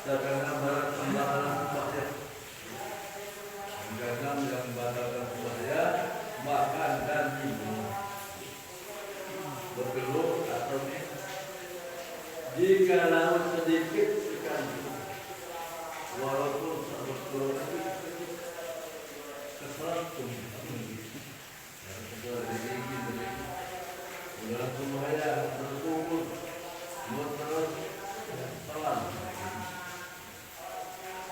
Dagangan barang sembarangan sembahyang. Dagang yang batalkan sembahyang, makan dan minum, bergelut atau minum. Jika laut sedikit ikan, walaupun bergelut keserapun, dalam sembahyang berkumpul, terus telan.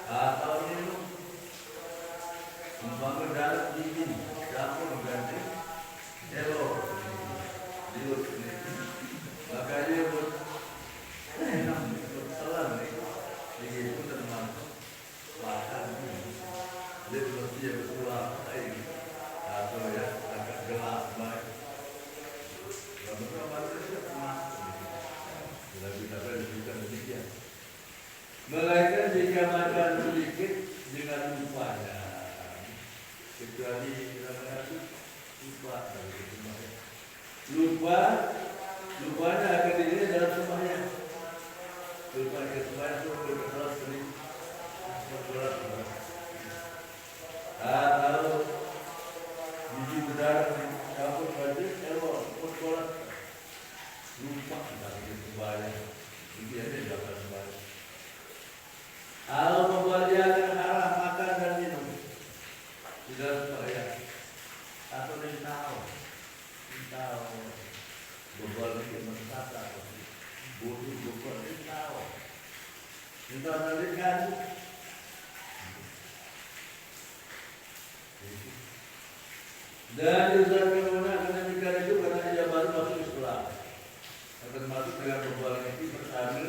Atau minum membangun darat dingin, dapur ganti, elok, diut, makanya buat enak, buat telan, dingin pun termasuk makan, dia mesti bersuap air atau ya agak gelap baik. Beberapa itu termasuk, bila kita berbicara demikian. Melainkan jika makan sedikit dengan lupanya, kecuali kadang-kadang lupa dari sembahyang. Lupanya akan diri dalam sembahyang. Lupa ke sembahyang itu berkeras sering berkeras. Atau biji udara campur baju elok berkeras. Lupa dari sembahyang. Ini ada dalam sembahyang. Kalau membahagiakan arah makan dan minum di dalam sembahyang atau tahu berbal bikin mentata bodoh berbal tahu minta nalikan dan diusahakan mana demikian itu karena dia baru masuk Islam akan masuk dengan berbal ini pertama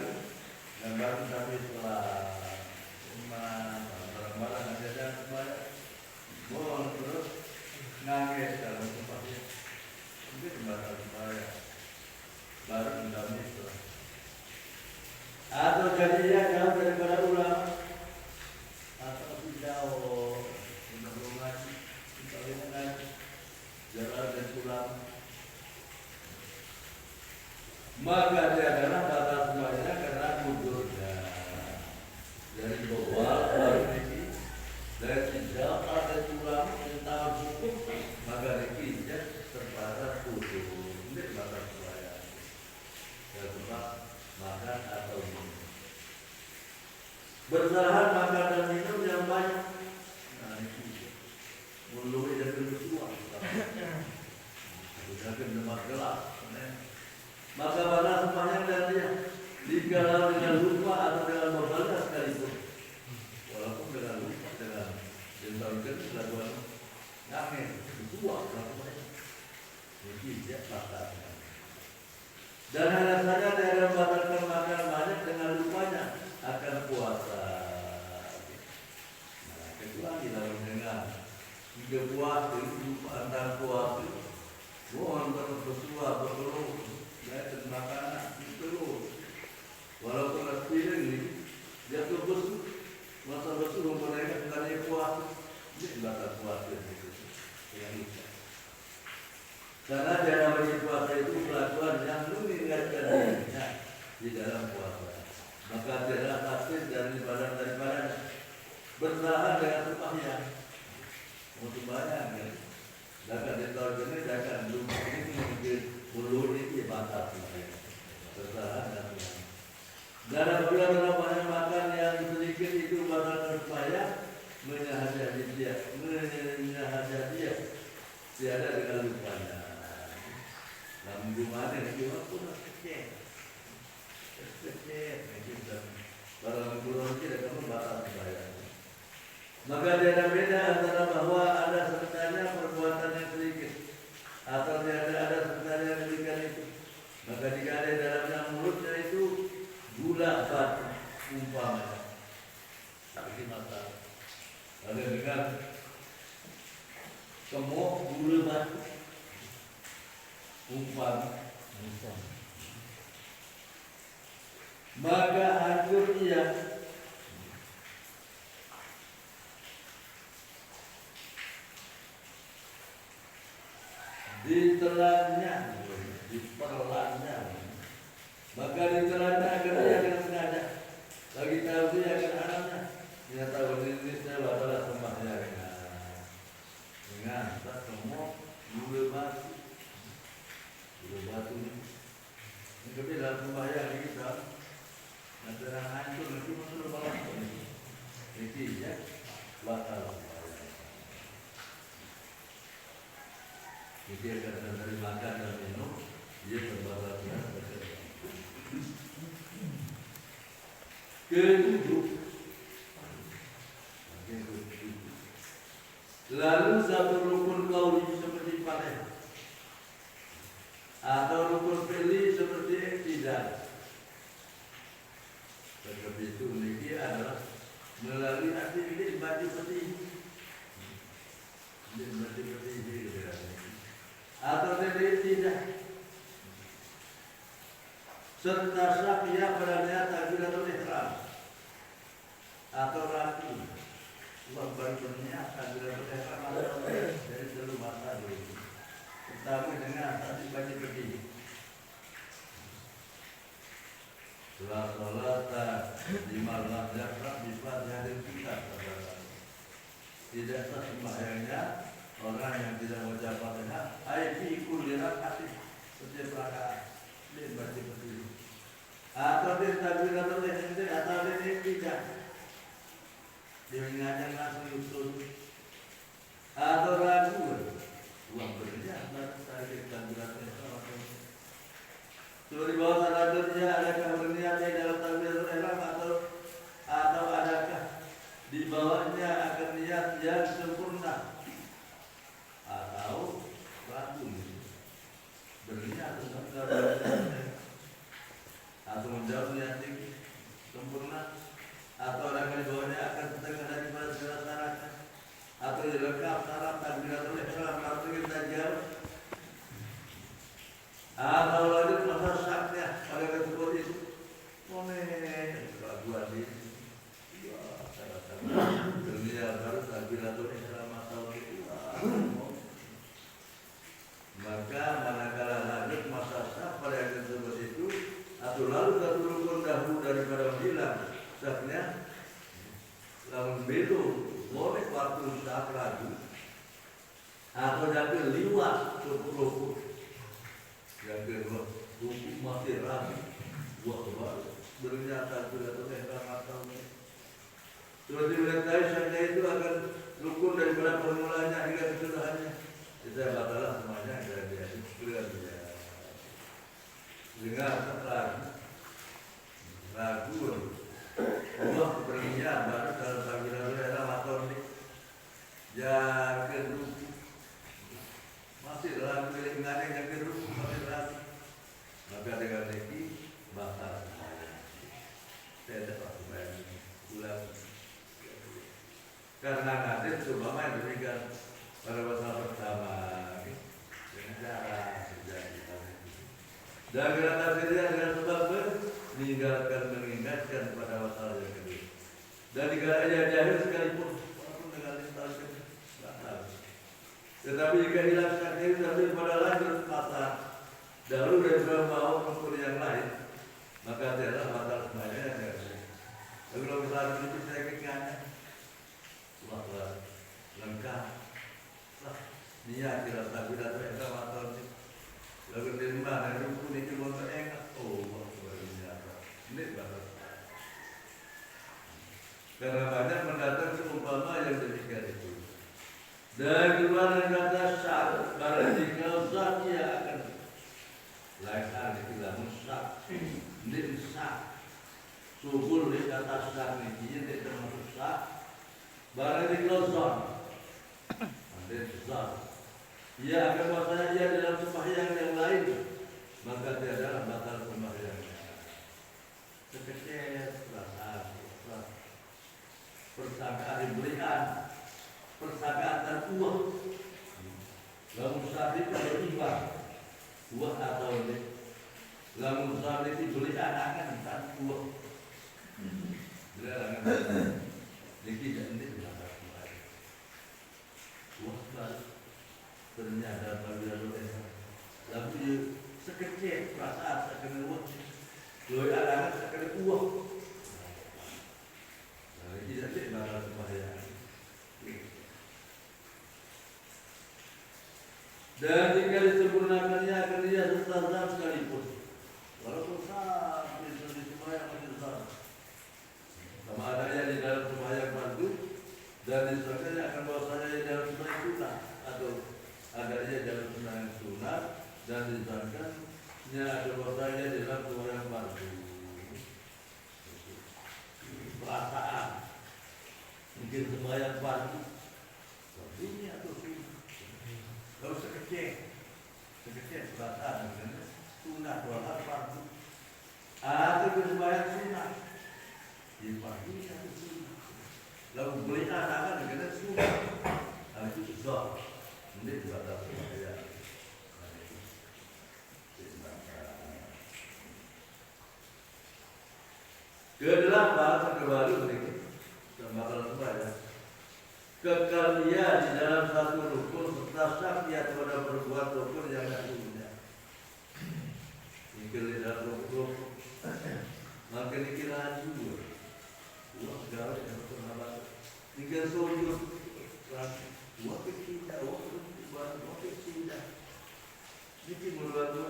dan baru sampai Islam. Barang-barang ada dan sembahyang boleh terus nangis dalam sembahyang mungkin batal sembahyang baru mendalam Islam atau jadinya jauh daripada ulama atau jauh belum ngaji misalnya ngaji jalan dan ulama maka dia adalah batal sembahyang karena kudurnya dari bawah dari tidak ada tulang tentang hukum maka rekinya terbatas kudu tidak batas sembahyang sebab makan atau minum bersalahan makan dan minum yang banyak nah itu mulai dari bersuah sudah kedemak gelap maka batas sembahyang dan dia jika dengan lupa atau dengan berbalas sekalipun walaupun dengan lupa dengan jentolkan laguan nangis dua laguan jadi dia batalkan dan hanya saja dia akan batalkan makan banyak dengan lupanya akan puasa nah kedua di dalam dengan tiga puasa lupa antara puasa mohon bersuah berkeluh ya makanan itu walaupun aslinya ini dia terbesu masa besu mereka bukannya puasa dia batal puasa itu yang itu karena cara berpuasa itu pelakuan yang mengingatkan dirinya di dalam puasa maka tidak takdir daripada bertahan dengan sembahyang untuk banyak kan dapat ditolong ini dapat lupa ini mungkin mulut ini batal sembahyang bertahan dan apabila banyak makan yang sedikit itu bakal supaya menyahajati dia tiada dengan lupanya. Namun gimana cuma pun kecil, dan barang kurang tidak kamu bakal supaya. Maka tiada beda antara bahwa ada sebenarnya perbuatan yang sedikit atau tiada ada sebenarnya yang sedikit itu. Maka jika ada dalamnya mulutnya itu gula batu umpamanya tapi masalah ada dengan kemok gula batu umpamanya maka hancur ia ditelannya diperlannya maka ditelannya akan dia dengan sengaja bagi tahu dia Ternyata ini saya batal sembahyang dengan tak semua gula batu ini. Tapi dalam sembahyang kita antara hancur nanti masuk balas ini. Ini ya batal sembahyang. Jadi akan dari makan dan minum dia berbatalnya ketujuh. Lalu satu rukun kauli seperti Fatihah atau rukun fi'li seperti iktidal. Sebab itu ini adalah melalui aktivitas baca peti. Baca peti atau dari iktidal. Serta syafiyah pada niat takbiratul ihram atau raku. Uang berniat takbiratul ihram dari seluruh masa dulu. Pertama dengan tadi baca peti. Salat di malam jakrak di Fatihah dan kitab. Tidak sah sembahyangnya orang yang tidak baca Fatihah. Aifi kulli rakaatin setiap rakaat dia baca peti. Atau dia takbiratul ihram atau dia tidak. Dia mengajar langsung usul atau ragu uang berniat tarik takbiratul ihram. Coba di bawah tanda adakah berniatnya dalam takbiratul ihram atau adakah di bawahnya akan niat yang sempurna atau ragu berniat atau menjauh niat sempurna atau adakah di bawahnya akan setengah daripada segala syaratnya atau lengkap syarat takbiratul ihram atau kita jauh atau lanjut masa syaknya pada tersebut itu keraguan ini dunia baru takbiratul ihram atau maka manakala lanjut masa syak pada yang tersebut itu atau lalu satu rukun dahulu daripada hilang syaknya lalu belum boleh waktu syak ragu atau jadi liwat cukup yang kedua hukum masih ragu buat baru bernyata takbiratul ihram atau seperti mengetahui syaknya itu akan rukun daripada permulaannya hingga kesudahannya. Kita batalah semuanya dan dia segera dia dengar ragu Allah berniat baru dalam takbiratul ihram atau ini yang kedua masih ragu dengan yang kedua masih ragu maka dengan ini batal saya dapat bayar ulang karena hadir seumpama yang demikian pada pasal pertama dengan cara sejati dan dengan tafsirnya dengan sebab meninggalkan mengingatkan pada pasal yang kedua dan jika ada jahil sekalipun walaupun dengan tafsir batal tetapi jika hilang syaknya tapi pada lanjut pasal dahulu dan membawa unsur yang lain maka adalah batal semuanya tapi kalau misalnya itu saya kekanya lengkap niat kira takbiratul ihram atau lalu dari mana rukun itu mau enak ini batal karena banyak mendatang seumpama yang demikian itu dan keluar kata syak barang jika zatnya akan lain kita musak ini syak subur di kata syak ini dia termasuk syak barang di kelozon ada zat ia akan maksudnya ia dalam sembahyang yang lain maka dia adalah batal sembahyangnya sekecil perasaan persangkaan diberikan persangkaan dan uang lalu saat itu berimbang uang atau ini lalu saat itu diberikan akan dan uang dia akan tidak ini waspada ternyata takbiratul ihram lalu sekecil perasaan sekecil uang loh ada sekecil uang nah ini tidak Dan jika disempurnakannya akan dia sesat sekalipun, walaupun sampai di sembahyang masih sesat. Sama adanya di dalam sembahyang fardu dan disangkanya akan bahwasanya di dalam sembahyang sunnah, atau adanya dalam sembahyang sunnah dan disangkanya akan bahwasanya di dalam sembahyang fardu. Perasaan mungkin sembahyang fardu ini atau sunnah, kalau sekecil perasaan dengan sunnah sholat fardu atau sembahyang sunnah di fardu atau sunnah, lalu boleh ada dengan sunnah, itu susah, ini juga tak sembahyang. Kedelapan terbaru berikut bakal sembahyang. Kekal dia di dalam satu rukun serta saksiat pada perbuatan rukun yang lainnya. Ikut di dalam rukun, maka dikira juga. Dua segala yang bersahabat. Jika sujud, dua kecil, dua kecil. Ini mulai dua.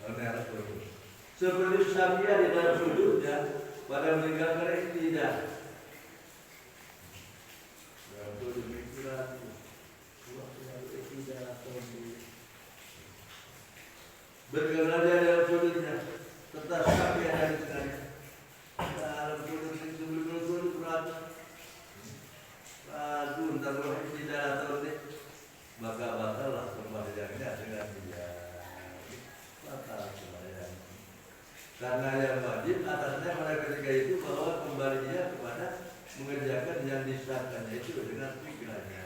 Karena rukun. Seperti saksiat di dalam sujudnya pada meninggalkan tidak. Berkenaan dalam sudutnya, tetap sapi ada di tengahnya. Dalam sudut yang sebelum sudut ragu, entah roh tidak atau tidak, maka batallah sembahyangnya dengan dia. Batal sembahyang. Karena yang wajib atasnya pada ketika itu bahwa kembalinya kepada mengerjakan yang disahkannya itu dengan pikirannya.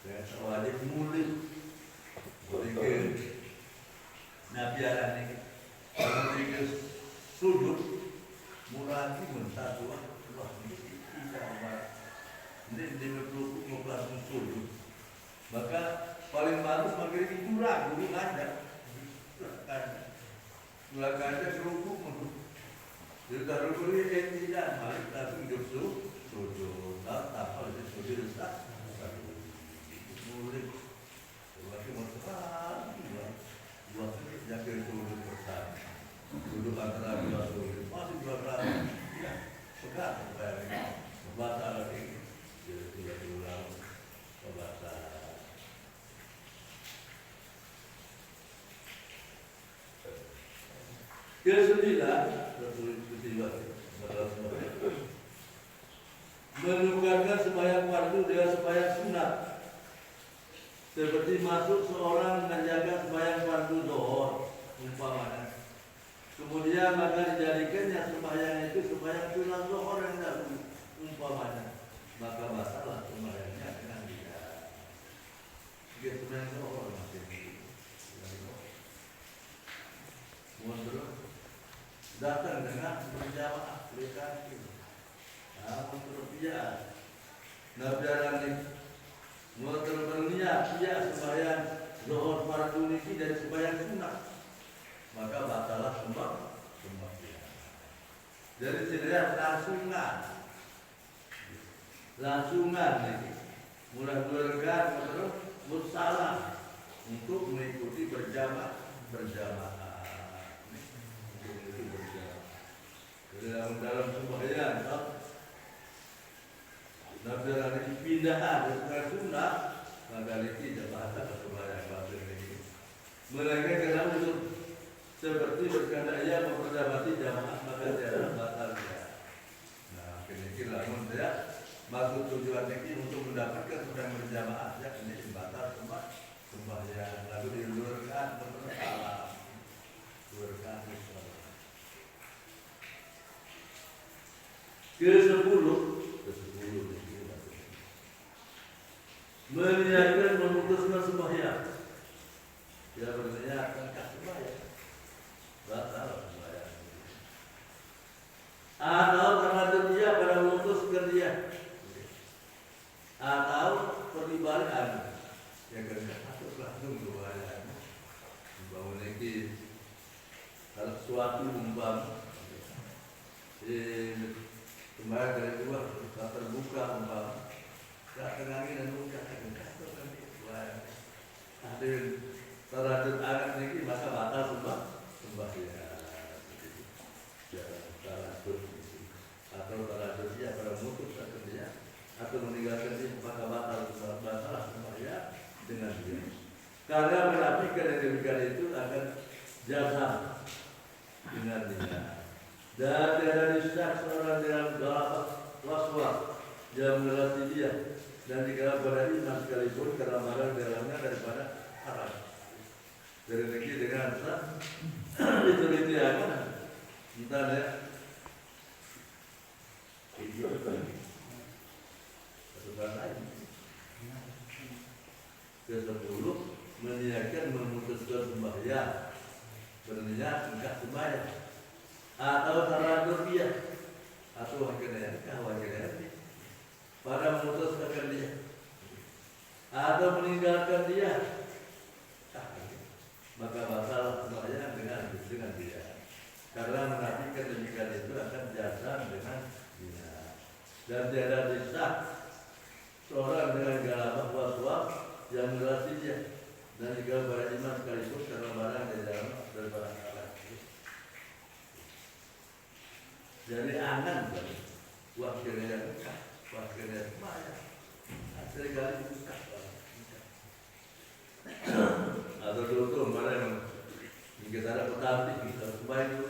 Dengan wajib mulik. Berikut nabiaran ini ketika sujud murati mentatu Allah ini tidak diberlaku langsung sujud, maka paling bagus maghrib itu ragu ada belakangnya kerupuk menurut kita rukun ini tidak balik langsung sujud tak apa sujud tak mulik waktu masalah buat jaga sujud bersama duduk antara dua sujud masih dua rakaat ya pegang batal lagi jadi tidak diulang batal. Kesembilan menukarkan sembahyang fardu dengan sembahyang sunat, seperti masuk seorang menjaga sembahyang fardu zuhur umpamanya, kemudian maka dijadikannya sembahyang itu sembahyang sunat zuhur yang dahulu umpamanya, maka batallah sembahyangnya dengan dia. Jika sembahyang zuhur masih mundur datang dengan berjamaah mereka itu, mundur dia, nabiaran ini mundur berniat dia sembahyang zuhur fardu ini dari sembahyang sunat, maka batallah sembahyang. Jadi tidak langsungan ini, mulai bergerak terus musalah untuk mengikuti berjamaah. Dalam sembahyang nabiaran ini pindahan dari sunat, maka ini tidak batal sembahyang batal ini. Mereka dalam untuk seperti berkata ia memperdamati jamaah, maka tidak batalnya. Nah, kira-kira namun tidak maksud tujuan ini untuk mendapatkan sedang berjamaah, ya ini batal sembahyang, lalu diulurkan bersalah, ulurkan bersalah. Ke-10 meniatkan memutuskan sembahyang. Dia berniat angkat sembahyang, batal sembahyang. Atau karena dia pada memutuskan dia, atau peribalikan yang kerja atau langsung sembahyang. Bahwa ini kalau suatu umpam sembahyang dari luar terbuka umpam gak tenangin dan muka kantor kan wah ada terhadap anak ini maka batal sembah ya terhadap atau terhadap dia pada mutus atau dia atau meninggalkan dia maka batal sembah ya dengan dia karena menafikan yang demikian itu akan jazam dengan dia dan tiada disyak seorang dengan galak waswas yang melatih dia dan dikala pada iman sekalipun karena barang dalamnya daripada haram dari negeri dengan sah itu akan entah ya itu satu lain ke-10 meniakan memutuskan sembahyang berniat engkau sembahyang atau taradud dia atau wakilnya pada memutuskan dia atau meninggalkan dia maka batal sembahyang dengan dia karena menafikan demikian itu akan jazam dengan dia dan tiada disah seorang dengan galak waswas yang melati dia dan jika pada iman sekalipun karena barang di dalam daripada Allah jadi angan wakilnya sembahyang seringkali buka atau contoh barang kita ada petani kita sembahyang itu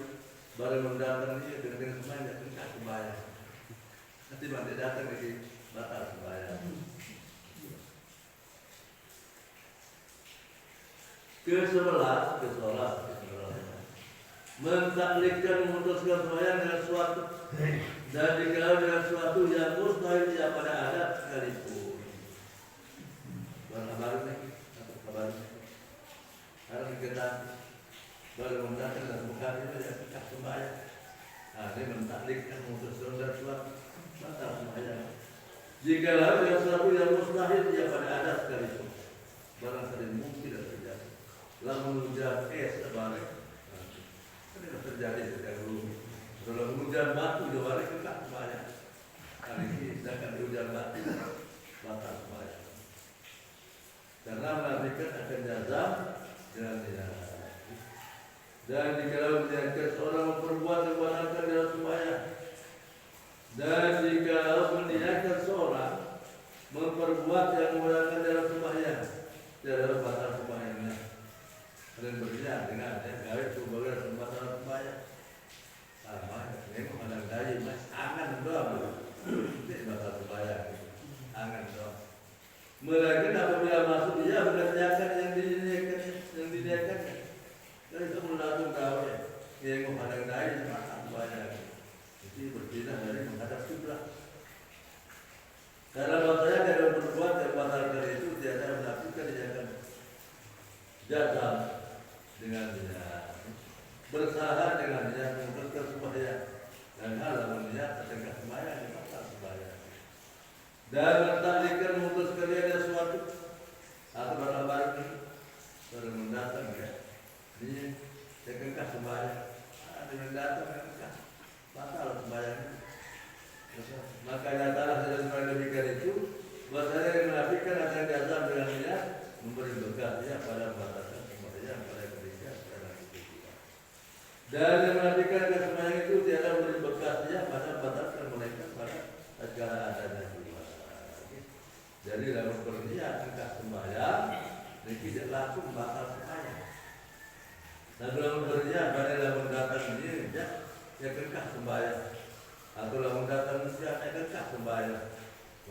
barang mendatang dia dengan sembahyang tidak sembahyang nanti nanti datang lagi batal sembahyang ke-11 mentaklikkan memutuskan sembahyang dengan suatu dan dikala dengan suatu yang mustahil dia pada adat sekalipun. Kabar lagi atau kabar harus kita baru mendatang dan bukan itu ya kita sembahyang. Nah, ini mentaklikkan memutuskan dengan suatu batal sembahyang. Jikalau dengan suatu yang mustahil dia pada adat sekalipun, barangkali mungkin tidak terjadi. Lalu hujan terbalik. Ini terjadi sejak dulu. Kalau hujan batu jawari kita sembahyang. Kali ini sedangkan hujan batu batal sembahyang. Karena menafikan akan jazam dengan dia. Dan jikalau menjadikan seorang memperbuat perbuatan dalam sembahyang. Dan jikalau meniakan seorang memperbuat yang menggunakan dalam sembahyang, dalam batal sembahyangnya. Dan berjalan dengan garis sebagai kesempatan sembahyang sama ini mengenai daya mas angan doang ini bakal sembahyang angan doang mereka apabila masuk dia mengerjakan yang diniakan dan itu melakukan gawe yang menghadap daya bakal sembahyang itu berpindah dari menghadap kiblat karena bahasanya dalam berbuat yang batal dari itu tiada melakukan dia akan jazam dengan dia bersalah dengan dia memutuskan sembahyang dan hal niat sedekah sembahyang batal sembahyang dan mentaklikkan memutuskan dia ada suatu atau barang baru baru mendatang ya ini sedekah sembahyang dengan datang batal sembahyang maka nyatalah saya sembahyang demikian itu bahasanya yang menafikan akan jazam dengan niat memberi berkat dia pada batasan sembahyang pada dan yang menantikan kesembahyang itu tiada memberi bekas dia pada bataskan mereka pada segala adanya juga. Jadi dalam berniat engkau sembahyang, ini tidak langsung batal sembahyang. Dan dalam berniat pada dalam datang ini ya engkau sembahyang, atau dalam datang dia engkau sembahyang,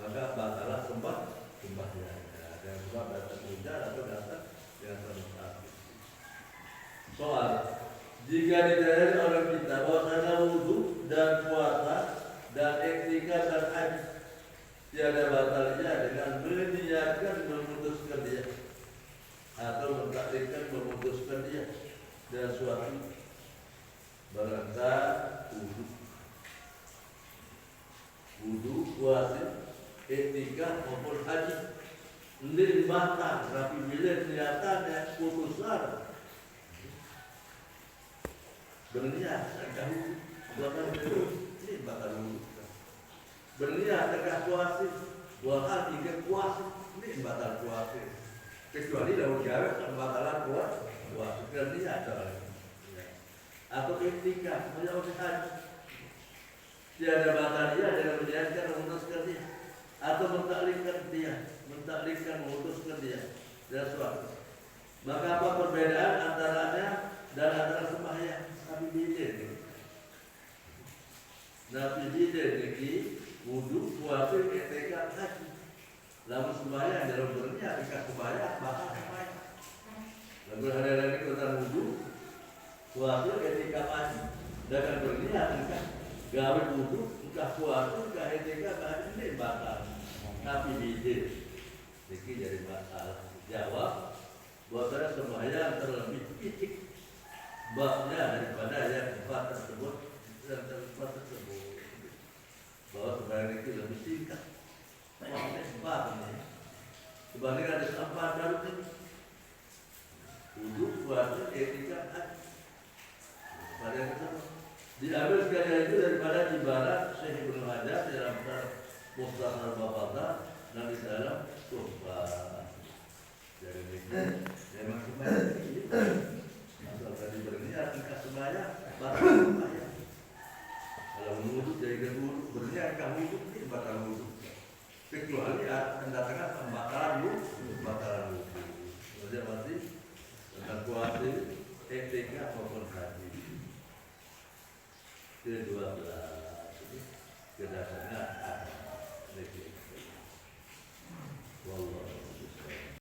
maka batalah sembahyang. Dan sebab datang hujan atau datang dengan tempat. Soal jika didalilkan oleh kita bahwasanya wudhu dan puasa dan iktikaf dan haji tiada batalnya dengan meniatkan memutuskan dia atau mentakdirkan memutuskan dia dan suatu barangkali wudhu, puasa, iktikaf maupun haji ini batal tapi bila niatannya putusan berniat tegak bukan ini bakal berniat tegak puasa Bukan tiga puasa, ini batal puasa. Kecuali daun gawe pembatalan puasa. Berarti ada. Atau ketika menyelesaikan tiada batal dia, ada menjadikan memutuskan dia, atau mentaklifkan dia, memutuskan dia dari suatu. Maka apa perbedaan antaranya dan antara sembahyang? Nabi bidin. Nabi bidin ini wudhu, puasa, etika, haji. Lalu sembahyang dalam berniat jika sembahyang bakal sembahyang. Lalu ada lagi tentang wudhu, puasa, etika, haji. Dengan berniat jika gawe wudhu, jika puasa, jika etika, haji ini bakal. Nabi bidin. Jadi jadi masalah. Jawab bahwa sembahyang terlebih titik babnya daripada yang empat tersebut dan tempat tersebut, bahwa sembahyang itu lebih singkat. Empat ini sebalik ada empat baru ini wudhu, puasa, etika, haji. Pada yang tersebut diambil sekalian itu daripada ibarat Syekh Ibnu Hajar dalam Mustahar Bapadah dan di dalam Sumpah. Jadi memang sembahyang ini asal tadi berniat jika sembahyang batal sembahyang. Kalau wudhu jadi wudhu berniat jika wudhu ini batal wudhu. Kecuali mendatangkan pembatalan wudhu. Jadi masih tentang puasa, etika maupun haji. Ke-12 kedasarnya ada. Wallah.